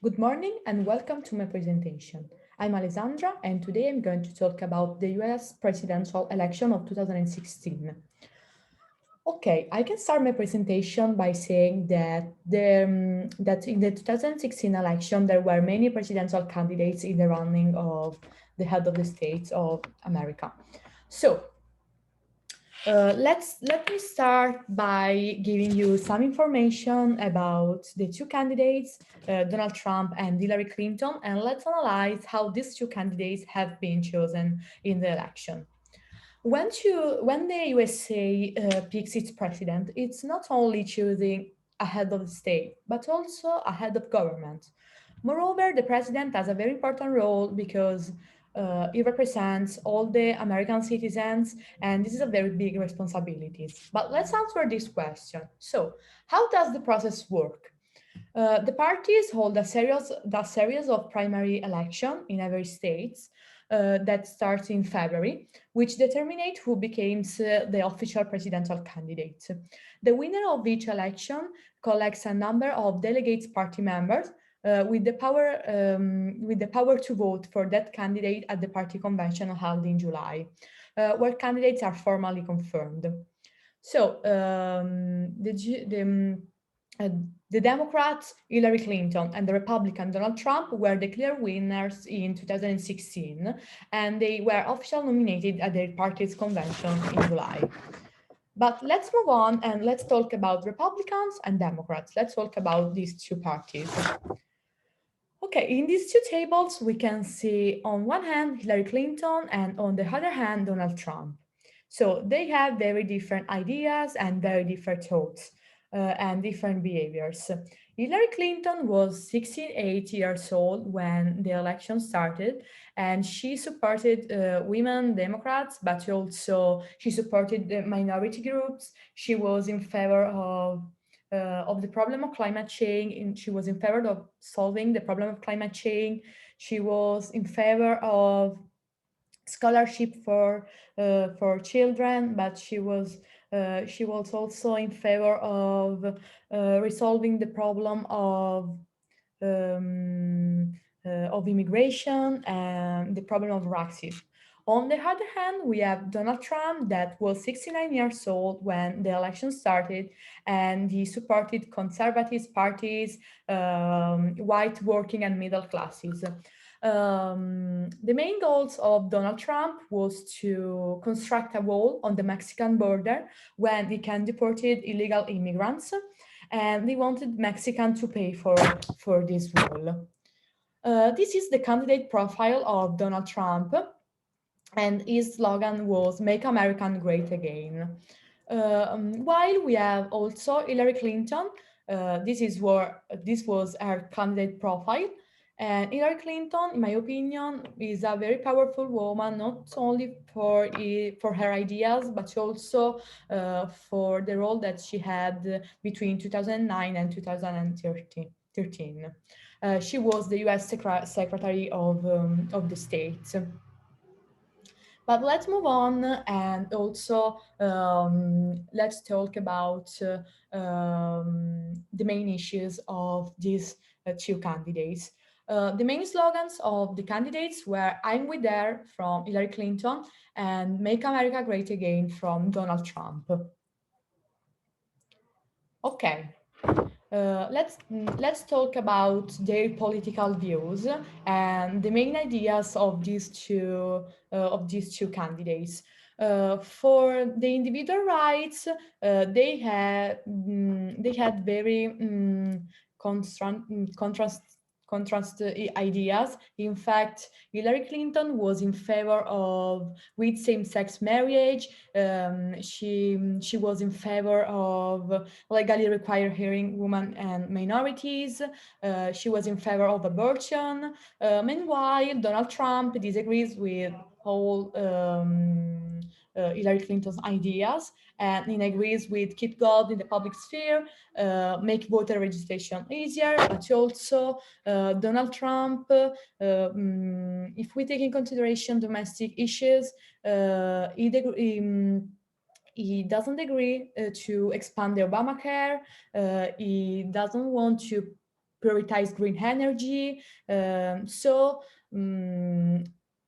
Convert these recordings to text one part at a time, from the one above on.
Good morning and welcome to my presentation. I'm Alessandra and today I'm going to talk about the US presidential election of 2016. Okay, I can start my presentation by saying that in the 2016 election there were many presidential candidates in the running of the head of the states of America. So let me start by giving you some information about the two candidates, Donald Trump and Hillary Clinton, and let's analyze how these two candidates have been chosen in the election. When the USA picks its president, it's not only choosing a head of the state, but also a head of government. Moreover, the president has a very important role because he represents all the American citizens, and this is a very big responsibility. But let's answer this question. So, how does the process work? The parties hold a series of primary election in every state that starts in February, which determine who becomes the official presidential candidate. The winner of each election collects a number of delegates party members with the power to vote for that candidate at the party convention held in July, where candidates are formally confirmed. So uh, the Democrats, Hillary Clinton, and the Republican Donald Trump were the clear winners in 2016, and they were officially nominated at their party's convention in July. But let's move on and let's talk about Republicans and Democrats. Let's talk about these two parties. Okay, in these two tables, we can see on one hand Hillary Clinton and on the other hand Donald Trump. So they have very different ideas and very different thoughts and different behaviors. Hillary Clinton was 68 years old when the election started, and she supported women Democrats, but she supported the minority groups. She was in favor of the problem of climate change. And she was in favor of solving the problem of climate change. She was in favor of scholarship for children, but she was also in favor of resolving the problem of immigration and the problem of racism. On the other hand, we have Donald Trump that was 69 years old when the election started, and he supported conservative parties, white working and middle classes. The main goals of Donald Trump was to construct a wall on the Mexican border when he can deported illegal immigrants, and they wanted Mexican to pay for this wall. This is the candidate profile of Donald Trump, and his slogan was "Make America Great Again." While we have also Hillary Clinton, this was her candidate profile. And Hillary Clinton, in my opinion, is a very powerful woman, not only for her ideas, but also for the role that she had between 2009 and 2013. She was the U.S. Secretary of the State. But let's move on and also let's talk about the main issues of these two candidates. The main slogans of the candidates were "I'm with her" from Hillary Clinton and "Make America Great Again" from Donald Trump. Okay, let's talk about their political views and the main ideas of these two candidates. For the individual rights, they had very contrast ideas. In fact, Hillary Clinton was in favor of with same-sex marriage. She was in favor of legally required hearing women and minorities. She was in favor of abortion. Meanwhile, Donald Trump disagrees with all Hillary Clinton's ideas, and he agrees with keep God in the public sphere, make voter registration easier, but also Donald Trump, if we take in consideration domestic issues, he doesn't agree to expand the Obamacare. He doesn't want to prioritize green energy. So um,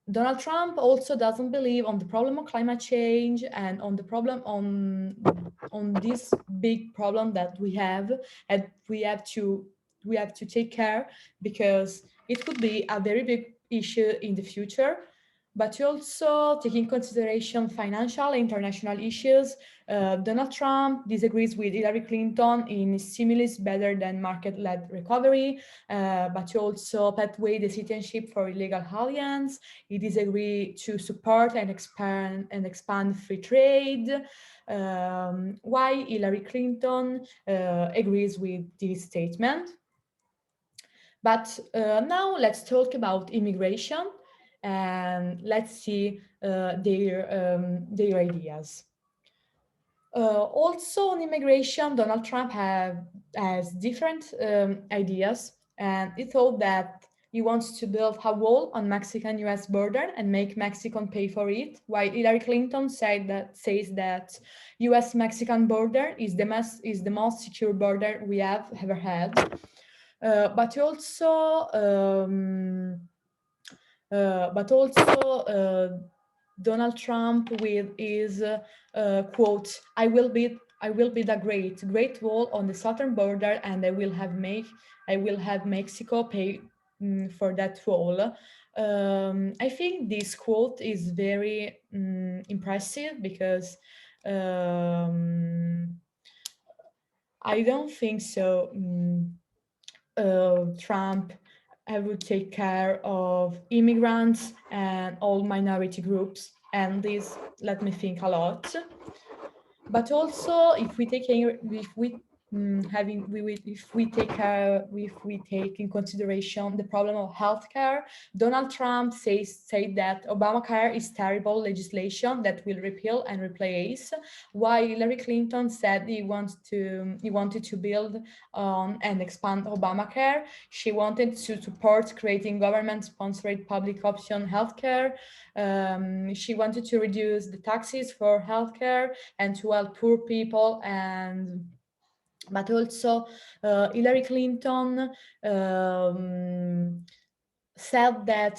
Donald Trump also doesn't believe on the problem of climate change and on the problem on this big problem that we have, and we have to take care because it could be a very big issue in the future. But also taking consideration financial and international issues, Donald Trump disagrees with Hillary Clinton in stimulus better than market-led recovery, but he also pathway the citizenship for illegal aliens. He disagrees to support and expand free trade. Why Hillary Clinton agrees with this statement. But now let's talk about immigration and let's see their ideas. Also on immigration, Donald Trump has different ideas, and he thought that he wants to build a wall on Mexican-U.S. border and make Mexico pay for it, while Hillary Clinton says that U.S.-Mexican border is the most secure border we have ever had. But also Donald Trump with his quote, I will be the great wall on the southern border, and I will have Mexico pay for that wall." I think this quote is very impressive because um, I don't think so. Trump would take care of immigrants and all minority groups, and this let me think a lot. But also, if we take if we having we if we take if we take in consideration the problem of healthcare, Donald Trump said that Obamacare is terrible legislation that will repeal and replace, while Hillary Clinton said he wanted to build on and expand Obamacare. She wanted to support creating government-sponsored public option healthcare. She wanted to reduce the taxes for healthcare and to help poor people, and but also Hillary Clinton said that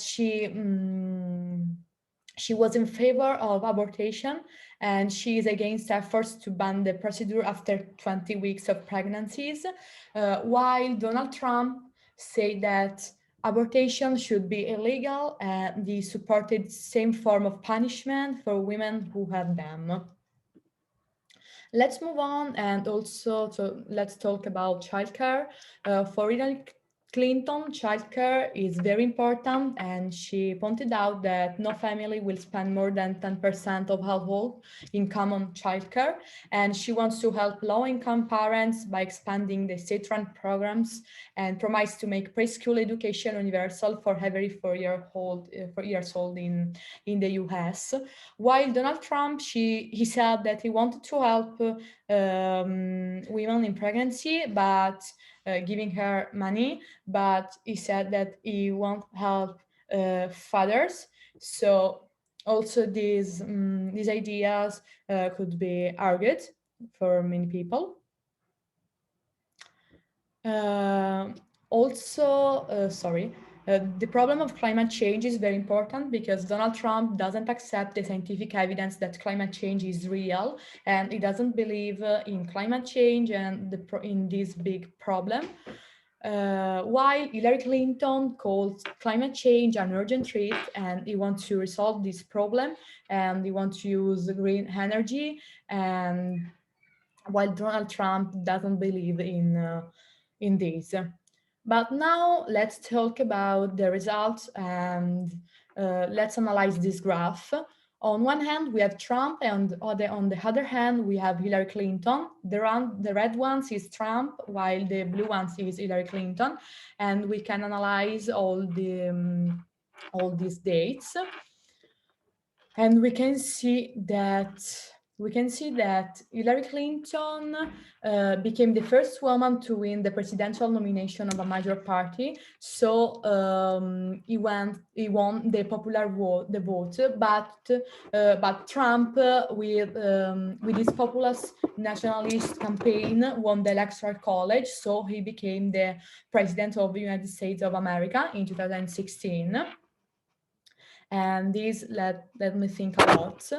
she was in favor of abortion and she is against efforts to ban the procedure after 20 weeks of pregnancies, while Donald Trump said that abortion should be illegal and he supported same form of punishment for women who had them. Let's move on and also let's talk about childcare. For Hillary Clinton, childcare is very important, and she pointed out that no family will spend more than 10% of household income on childcare, and she wants to help low-income parents by expanding the state-run programs and promise to make preschool education universal for every 4 years old in the U.S. While Donald Trump, he said that he wanted to help women in pregnancy, but giving her money, but he said that he won't help fathers. So also these ideas could be argued for many people. Uh, also, sorry, the problem of climate change is very important because Donald Trump doesn't accept the scientific evidence that climate change is real, and he doesn't believe in climate change and in this big problem. While Hillary Clinton called climate change an urgent threat and he wants to resolve this problem and he wants to use green energy, and while Donald Trump doesn't believe in this. But now let's talk about the results and let's analyze this graph. On one hand, we have Trump, and on the other hand, we have Hillary Clinton. The red ones is Trump, while the blue ones is Hillary Clinton, and we can analyze all these dates, and we can see that we can see that Hillary Clinton became the first woman to win the presidential nomination of a major party. So he won the popular vote, but Trump, with his populist nationalist campaign, won the electoral college. So he became the president of the United States of America in 2016, and this let me think a lot.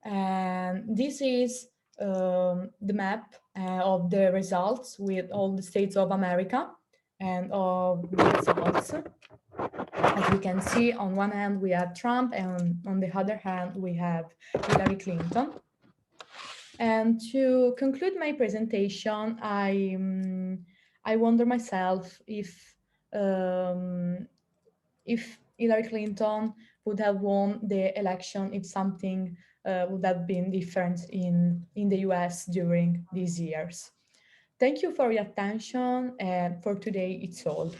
And this is the map of the results with all the states of America and of the results. As we can see, on one hand we have Trump, and on the other hand we have Hillary Clinton. And to conclude my presentation, I wonder myself if Hillary Clinton would have won the election if something would have been different in the US during these years. Thank you for your attention, and for today it's all.